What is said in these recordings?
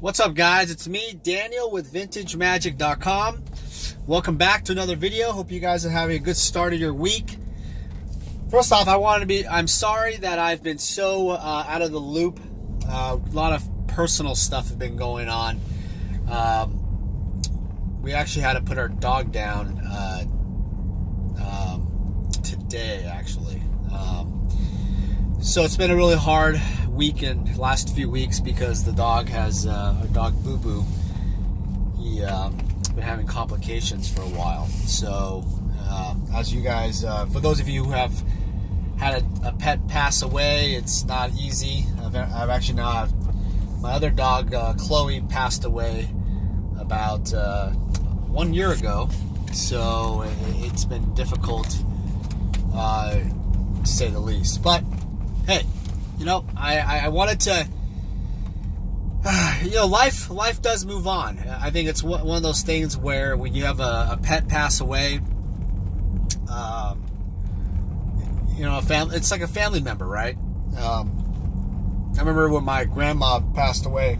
What's up, guys? It's me, Daniel, with VintageMagic.com. Welcome back to another video. Hope you guys are having a good start of your week. First off, I'm sorry that I've been so out of the loop. A lot of personal stuff has been going on. We actually had to put our dog down today, actually. So it's been a really hard week and last few weeks because the dog has our dog Boo Boo. He been having complications for a while. So as you guys, for those of you who have had a pet pass away, it's not easy. I've actually now have my other dog Chloe passed away about 1 year ago. So it's been difficult to say the least. But hey, I wanted to, life does move on. I think it's one of those things where when you have a pet pass away, a family, it's like a family member, right? I remember when my grandma passed away,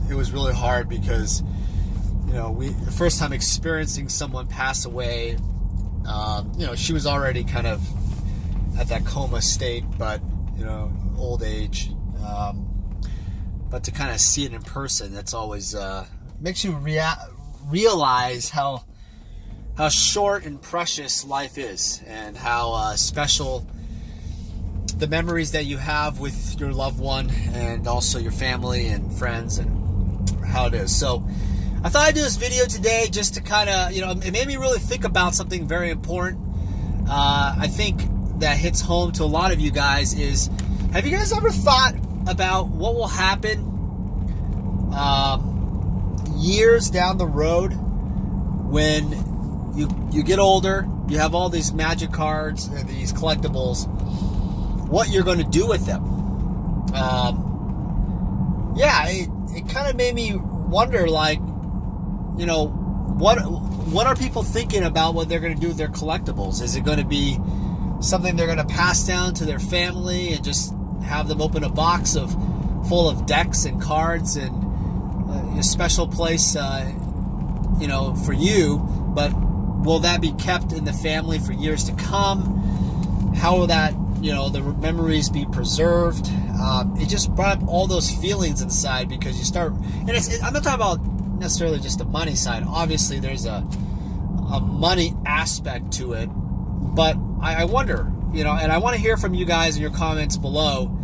it was really hard because, the first time experiencing someone pass away, she was already kind of at that coma state, but old age, but to kind of see it in person, that's always makes you realize how short and precious life is, and how special the memories that you have with your loved one, and also your family and friends, and how it is. So I thought I'd do this video today just to kind of, it made me really think about something very important. I think that hits home to a lot of you guys is, have you guys ever thought about what will happen years down the road when you get older, you have all these magic cards and these collectibles, what you're going to do with them? It kind of made me wonder, like, what are people thinking about what they're going to do with their collectibles? Is it going to be something they're going to pass down to their family and just have them open a box full of decks and cards and a special place, for you? But will that be kept in the family for years to come? How will that, the memories be preserved? It just brought up all those feelings inside, because you start, and I'm not talking about necessarily just the money side. Obviously, there's a money aspect to it, but I wonder, and I want to hear from you guys in your comments below.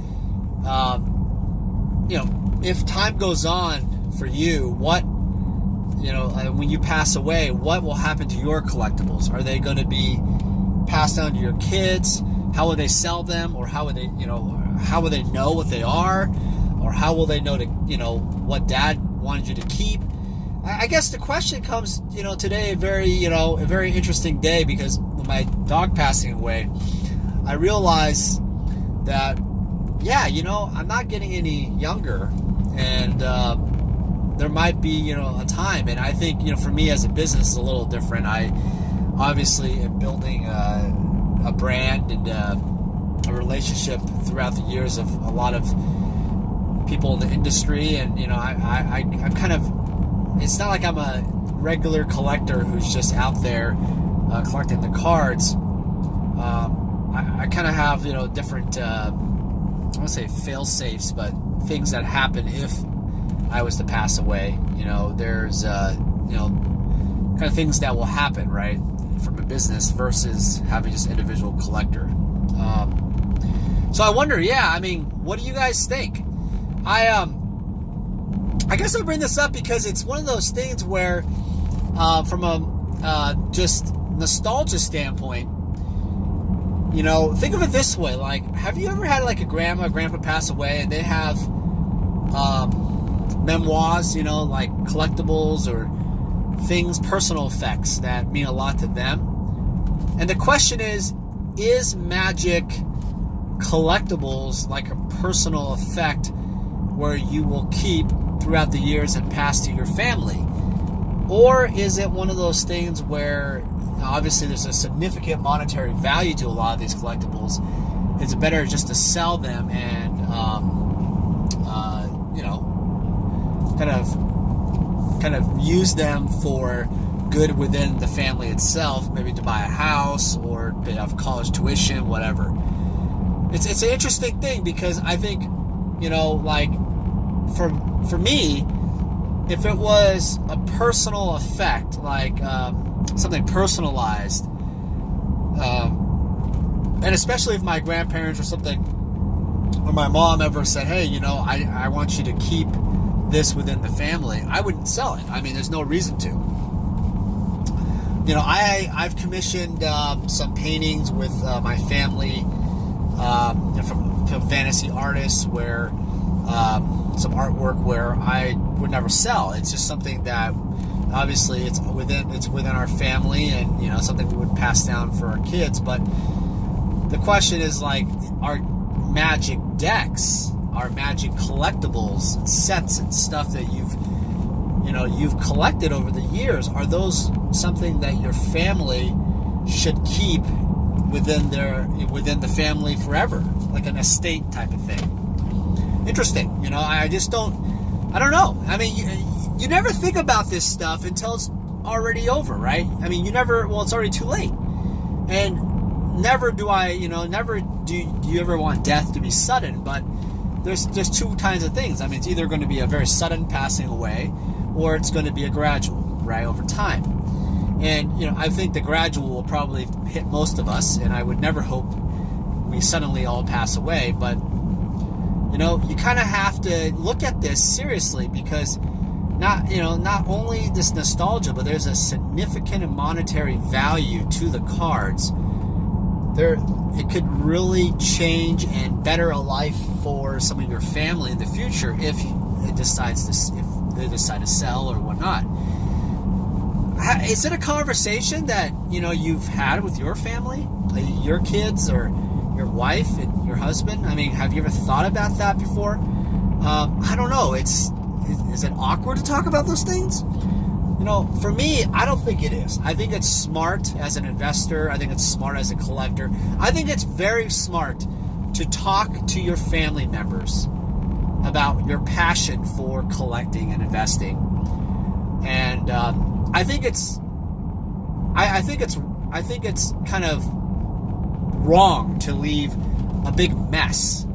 If time goes on for you, what, when you pass away, what will happen to your collectibles? Are they going to be passed down to your kids? How will they sell them? Or how will they know what they are? Or how will they know what dad wanted you to keep? I guess the question comes, today, a very interesting day, because with my dog passing away, I realized that, I'm not getting any younger, and there might be, a time, and I think, for me as a business, it's a little different. I obviously am building a brand and a relationship throughout the years of a lot of people in the industry, and, I'm kind of, it's not like I'm a regular collector who's just out there collecting the cards. I kind of have, different, I won't say fail-safes, but things that happen if I was to pass away. There's, kind of things that will happen, right, from a business versus having just individual collector. So I wonder, what do you guys think? I guess I bring this up because it's one of those things where, from a just nostalgia standpoint, think of it this way. Like, have you ever had like a grandpa pass away, and they have memoirs, like collectibles or things, personal effects that mean a lot to them? And the question is magic collectibles like a personal effect where you will keep throughout the years and pass to your family? Or is it one of those things where, obviously there's a significant monetary value to a lot of these collectibles, it's better just to sell them and kind of use them for good within the family itself, maybe to buy a house or pay off college tuition, whatever. It's an interesting thing, because I think, like for me, if it was a personal effect, like something personalized, and especially if my grandparents or something, or my mom ever said, hey, I want you to keep this within the family, I wouldn't sell it. I mean, there's no reason to. I've commissioned some paintings with my family from fantasy artists, where some artwork where I would never sell. It's just something that obviously it's within our family, and something we would pass down for our kids. But the question is, like, our magic decks, our magic collectibles, sets, and stuff that you've collected over the years, are those something that your family should keep within the family forever, like an estate type of thing? Interesting. I don't know. I mean, you never think about this stuff until it's already over, right? I mean, it's already too late. And never do you ever want death to be sudden, but there's two kinds of things. I mean, it's either going to be a very sudden passing away, or it's going to be a gradual, right, over time. And, I think the gradual will probably hit most of us, and I would never hope we suddenly all pass away. But, you kind of have to look at this seriously, because not only this nostalgia, but there's a significant monetary value to the cards. It could really change and better a life for some of your family in the future if they decide to sell or whatnot. Is it a conversation that you've had with your family, your kids, or your wife and your husband? I mean, have you ever thought about that before? I don't know. Is it awkward to talk about those things? For me, I don't think it is. I think it's smart as an investor. I think it's smart as a collector. I think it's very smart to talk to your family members about your passion for collecting and investing. And I think it's kind of wrong to leave a big mess,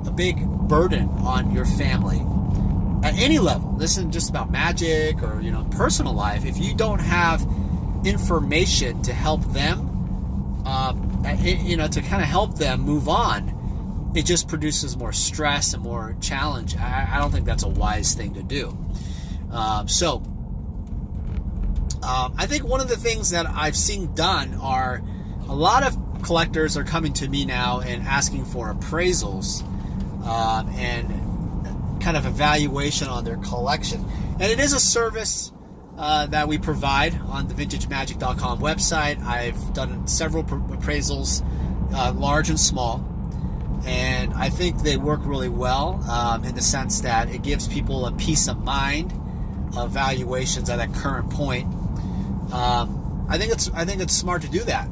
a big burden on your family at any level. This isn't just about magic or personal life. If you don't have information to help them, to kind of help them move on, it just produces more stress and more challenge. I don't think that's a wise thing to do. I think one of the things that I've seen done are, a lot of collectors are coming to me now and asking for appraisals and kind of evaluation on their collection. And it is a service that we provide on the vintagemagic.com website. I've done several appraisals, large and small, and I think they work really well in the sense that it gives people a peace of mind of valuations at that current point. I think it's smart to do that.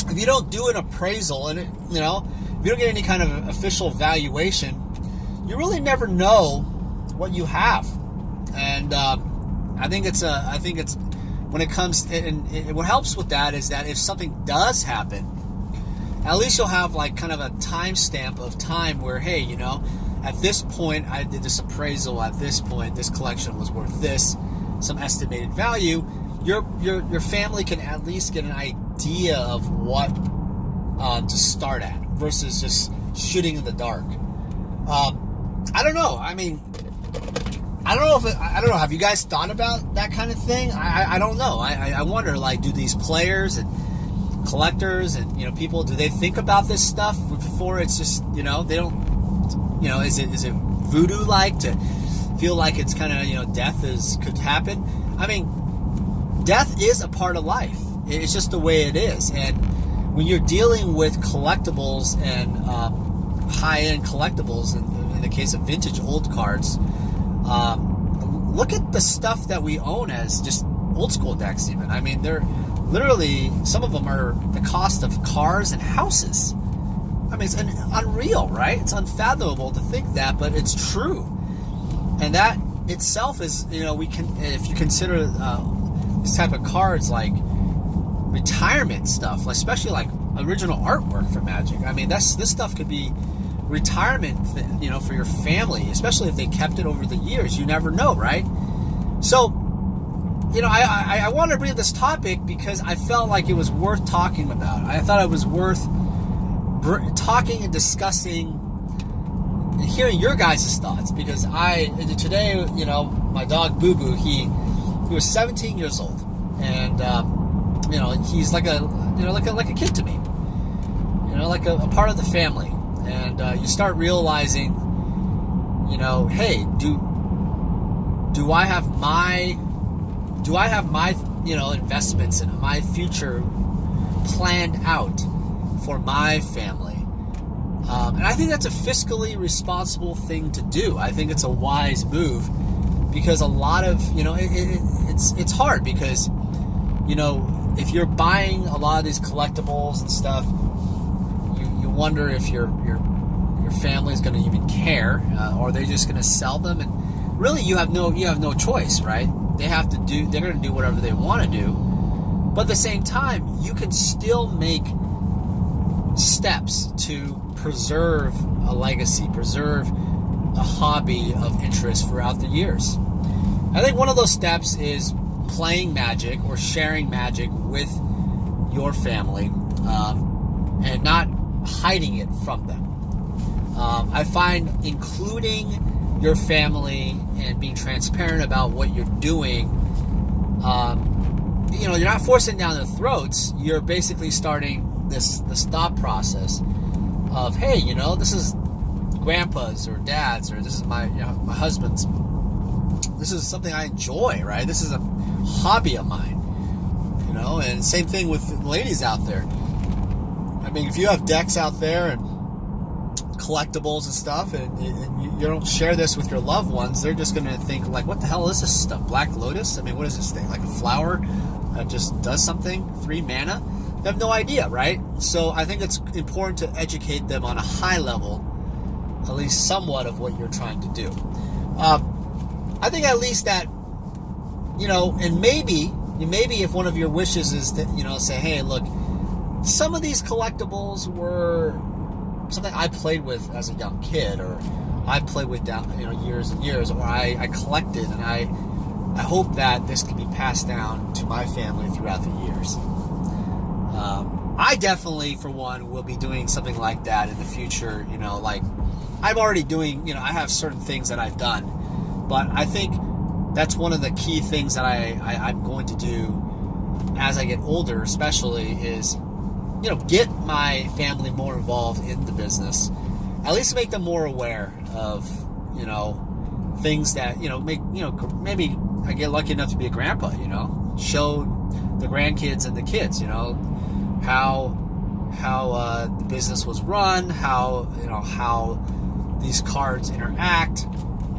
If you don't do an appraisal, and if you don't get any kind of official valuation, you really never know what you have. And I think it's when it comes, and what helps with that is that if something does happen, at least you'll have like kind of a timestamp of time where, hey, at this point I did this appraisal. At this point, this collection was worth this, some estimated value. Your family can at least get an idea of what to start at versus just shooting in the dark. I don't know. I mean, I don't know. Have you guys thought about that kind of thing? I don't know. I wonder, like, do these players and collectors and people, do they think about this stuff before it's just they don't is it voodoo like to feel like it's kind of death could happen? I mean, death is a part of life. It's just the way it is. And when you're dealing with collectibles and high-end collectibles, in the case of vintage old cards, look at the stuff that we own as just old school decks even. I mean, they're literally, some of them are the cost of cars and houses. I mean, it's unreal, right? It's unfathomable to think that, but it's true. And that itself is, we can, if you consider this type of cards like retirement stuff, especially like original artwork for Magic. I mean, this stuff could be retirement, for your family, especially if they kept it over the years. You never know, right? So, I want to bring this topic because I felt like it was worth talking about. I thought it was worth talking and discussing and hearing your guys' thoughts, because today, my dog Boo Boo, he was 17 years old, and he's like a kid to me, like a part of the family. And you start realizing, hey, do I have my investments and my future planned out for my family? And I think that's a fiscally responsible thing to do. I think it's a wise move, because a lot of, it's hard, because, if you're buying a lot of these collectibles and stuff, you wonder if your family's going to even care, or are they just going to sell them? And really, you have no choice, right? They're going to do whatever they want to do. But at the same time, you can still make steps to preserve a legacy, preserve a hobby of interest throughout the years. I think one of those steps is playing Magic or sharing Magic with your family, and not hiding it from them. I find including your family and being transparent about what you're doing, you're not forcing down their throats. You're basically starting this thought process of, hey, this is grandpa's or dad's, or this is my husband's. This is something I enjoy, right? This is a hobby of mine, and same thing with the ladies out there. I mean, if you have decks out there and collectibles and stuff, and you don't share this with your loved ones, they're just going to think, like, what the hell is this stuff? Black Lotus? I mean, what is this thing? Like a flower that just does something? 3 mana? They have no idea, right? So I think it's important to educate them on a high level, at least somewhat, of what you're trying to do. I think at least that, and maybe if one of your wishes is that, say, hey, look, some of these collectibles were something I played with as a young kid, or I played with down, years and years, or I collected, and I hope that this can be passed down to my family throughout the years. I definitely, for one, will be doing something like that in the future. Like I'm already doing, I have certain things that I've done, but I think that's one of the key things that I'm going to do as I get older, especially, is get my family more involved in the business. At least make them more aware of, things that, maybe I get lucky enough to be a grandpa, show the grandkids and the kids, how the business was run, how these cards interact.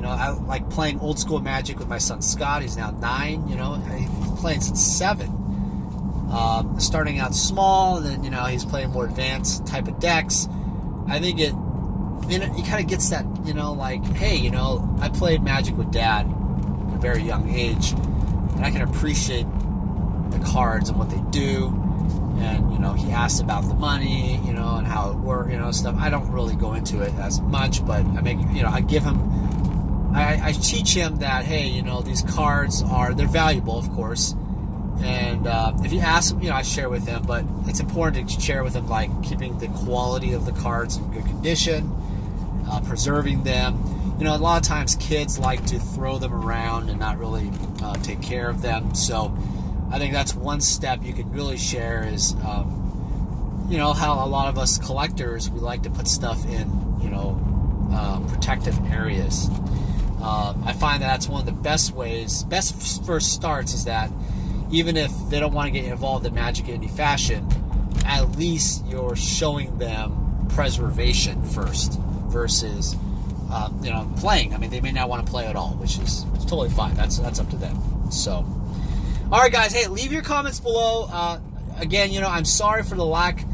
I like playing old school Magic with my son Scott. He's now 9, he's playing since 7. Starting out small, and then he's playing more advanced type of decks. I think it kind of gets that, like, hey, I played Magic with Dad at a very young age, and I can appreciate the cards and what they do. And he asked about the money, and how it worked, stuff. I don't really go into it as much, but I make, I give him, I teach him that, hey, these cards they're valuable, of course. And if you ask him, I share with him, but it's important to share with him, like, keeping the quality of the cards in good condition, preserving them. A lot of times kids like to throw them around and not really take care of them. So I think that's one step you can really share is, how a lot of us collectors, we like to put stuff in, protective areas. I find that's one of the best first starts is that even if they don't want to get involved in Magic in any fashion, at least you're showing them preservation first versus, playing. I mean, they may not want to play at all, which is totally fine. That's up to them. So, all right, guys. Hey, leave your comments below. Again, I'm sorry for the lack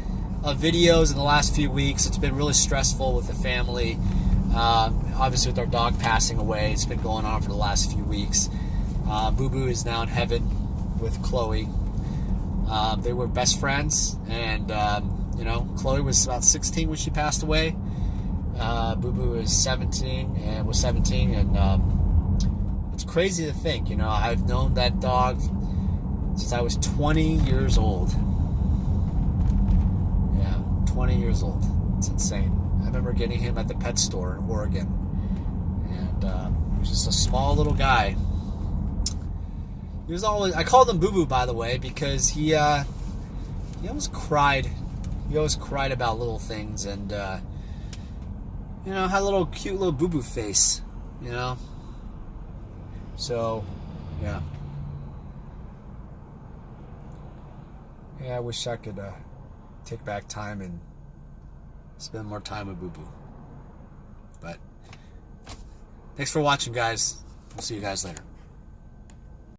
of videos in the last few weeks. It's been really stressful with the family. Obviously, with our dog passing away, it's been going on for the last few weeks. Boo Boo is now in heaven with Chloe. They were best friends, and Chloe was about 16 when she passed away. Boo Boo is 17, and it's crazy to think. I've known that dog since I was 20 years old. Yeah, 20 years old. It's insane. I remember getting him at the pet store in Oregon, and he was just a small little guy. He was always, I called him Boo Boo, by the way, because he always cried. He always cried about little things, and had a little cute little Boo Boo face, So, yeah. Yeah, I wish I could take back time and spend more time with Boo Boo. But thanks for watching, guys. We'll see you guys later.